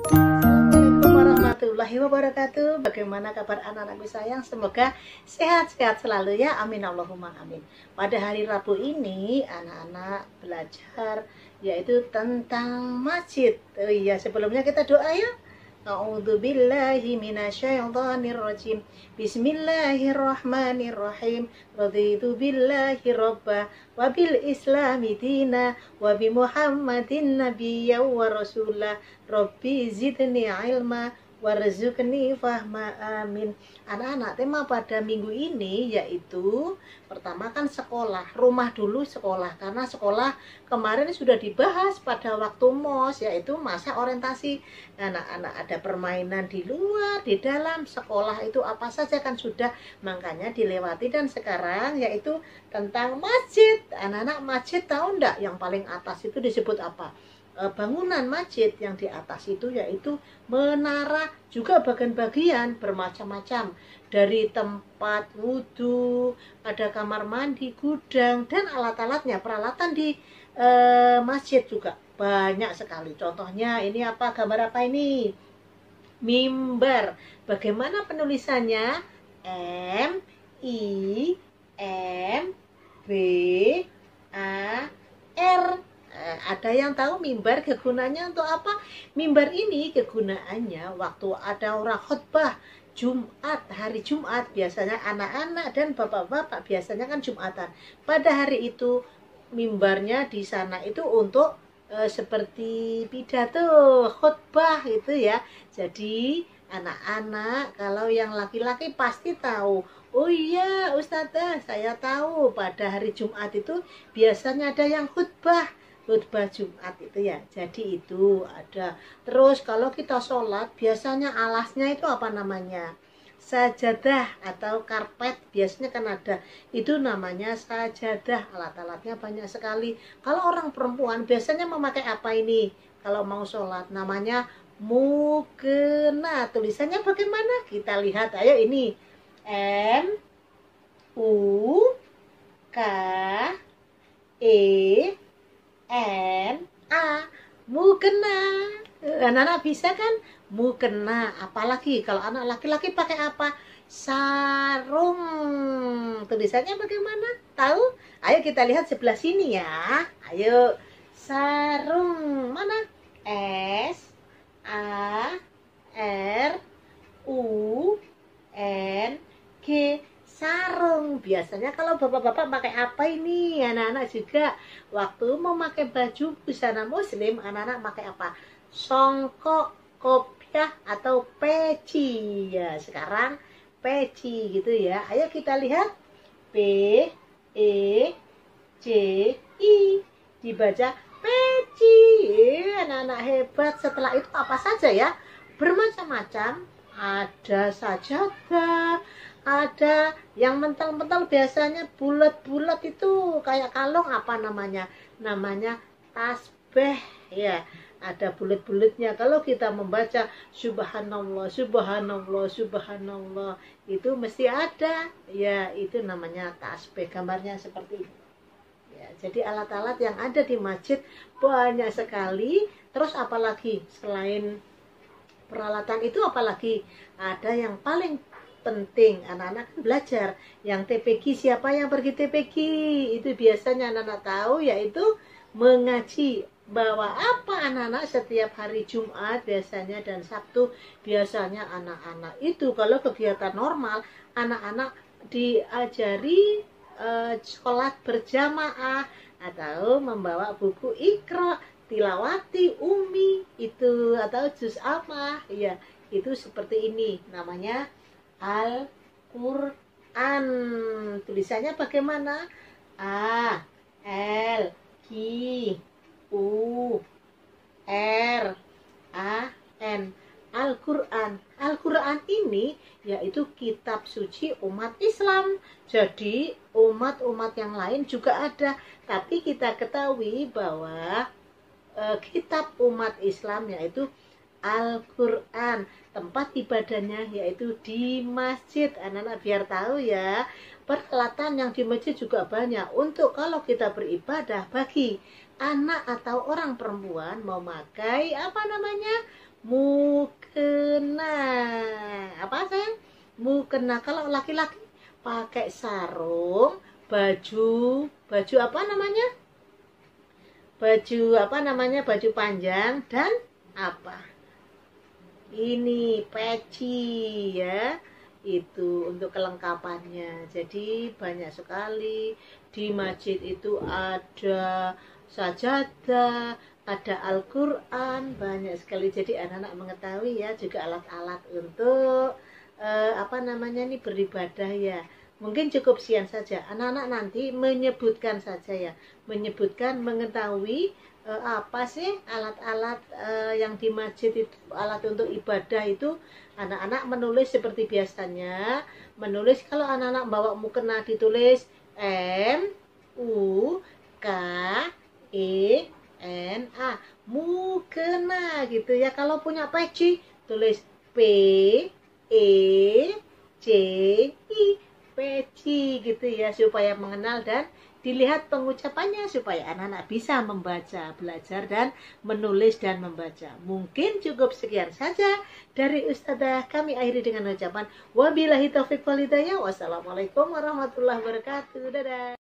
Assalamualaikum warahmatullahi wabarakatuh. Bagaimana kabar anak-anakku sayang? Semoga sehat-sehat selalu ya. Amin Allahumma amin. Pada hari Rabu ini anak-anak belajar yaitu tentang masjid. Oh iya, sebelumnya kita doa ya. A'udzubillahi minasyaitonirrajim. Bismillahirrahmanirrahim. Raditu billahi robba wa bil islami dina wa bi Muhammadin nabiyya wa rasulah. Rabbi zidni ilma warzuqni fahma, amin. Anak-anak, tema pada minggu ini yaitu pertama kan sekolah, rumah dulu sekolah, karena sekolah kemarin sudah dibahas pada waktu MOS, yaitu masa orientasi. Anak-anak ada permainan di luar, di dalam sekolah itu apa saja kan sudah, makanya dilewati. Dan sekarang yaitu tentang masjid. Anak-anak, masjid tahu enggak yang paling atas itu disebut apa? Bangunan masjid yang di atas itu yaitu menara, juga bagian-bagian bermacam-macam, dari tempat wudhu, ada kamar mandi, gudang, dan alat-alatnya, peralatan di masjid juga banyak sekali. Contohnya ini apa, gambar apa ini? Mimbar. Bagaimana penulisannya? M I M B A R. Ada yang tahu mimbar kegunaannya untuk apa? Mimbar ini kegunaannya waktu ada orang khutbah Jumat, hari Jumat, biasanya anak-anak dan bapak-bapak biasanya kan Jumatan. Pada hari itu mimbarnya di sana itu untuk seperti pidato, khutbah itu ya. Jadi anak-anak kalau yang laki-laki pasti tahu. Oh iya Ustazah, saya tahu pada hari Jumat itu biasanya ada yang khutbah Jumat itu ya. Jadi itu ada. Terus kalau kita sholat biasanya alasnya itu apa namanya? Sajadah atau karpet, biasanya kan ada. Itu namanya sajadah. Alat-alatnya banyak sekali. Kalau orang perempuan biasanya memakai apa ini? Kalau mau sholat namanya mukena. Tulisannya bagaimana? Kita lihat. Ayo ini. M U K E N A, mukena. Anak-anak bisa kan mukena? Apalagi kalau anak laki-laki pakai apa? Sarung. Tulisannya bagaimana? Tahu? Ayo kita lihat sebelah sini ya. Ayo, sarung mana? S A R U N G, sarung. Biasanya kalau bapak-bapak pakai apa ini? Anak-anak juga waktu memakai baju busana muslim, anak-anak pakai apa? Songkok, kopiah atau peci ya. Sekarang peci gitu ya. Ayo kita lihat. P E C I, dibaca peci. Anak-anak hebat. Setelah itu apa saja ya? Bermacam-macam. Ada sajadah, ada yang mental-mental, biasanya bulat-bulat itu kayak kalung, apa namanya? Namanya tasbih ya. Ada bulat-bulatnya. Kalau kita membaca subhanallah, subhanallah, subhanallah, itu mesti ada ya, itu namanya tasbih. Gambarnya seperti ini ya. Jadi alat-alat yang ada di masjid banyak sekali. Terus apalagi selain peralatan itu, apalagi ada yang paling penting, anak-anak kan belajar yang TPG. Siapa yang pergi TPG? Itu biasanya anak-anak tahu, yaitu mengaji. Bawa apa anak-anak setiap hari Jumat biasanya dan Sabtu? Biasanya anak-anak itu kalau kegiatan normal, anak-anak diajari sholat berjamaah atau membawa buku Iqra, tilawati, umi itu, atau juz amah ya. Itu seperti ini, namanya Al-Quran. Tulisannya bagaimana? A L Q U R A N, Al-Quran. Al-Quran ini yaitu kitab suci umat Islam. Jadi umat-umat yang lain juga ada, tapi kita ketahui bahwa kitab umat Islam yaitu Al-Quran. Tempat ibadahnya yaitu di masjid. Anak-anak biar tahu ya, peralatan yang di masjid juga banyak. Untuk kalau kita beribadah, bagi anak atau orang perempuan mau pakai apa namanya? Mukena. Apa sayang? Mukena. Kalau laki-laki pakai sarung, baju apa namanya? Baju panjang dan apa? Ini peci ya. Itu untuk kelengkapannya. Jadi banyak sekali di masjid itu ada sajadah, ada Al-Quran, banyak sekali. Jadi anak-anak mengetahui ya, juga alat-alat untuk beribadah ya. Mungkin cukup sekian saja. Anak-anak nanti menyebutkan saja ya, mengetahui apa sih alat-alat yang di masjid itu, alat untuk ibadah itu. Anak-anak menulis seperti biasanya, menulis. Kalau anak-anak bawa mukena ditulis M-U-K-E-N-A, mukena gitu ya. Kalau punya peci tulis P-E-C-I, peci gitu ya, supaya mengenal dan dilihat pengucapannya supaya anak-anak bisa membaca, belajar dan menulis dan membaca. Mungkin cukup sekian saja dari Ustazah. Kami akhiri dengan ucapan wabillahi taufiq wal hidayah. Wassalamualaikum warahmatullahi wabarakatuh. Dadah.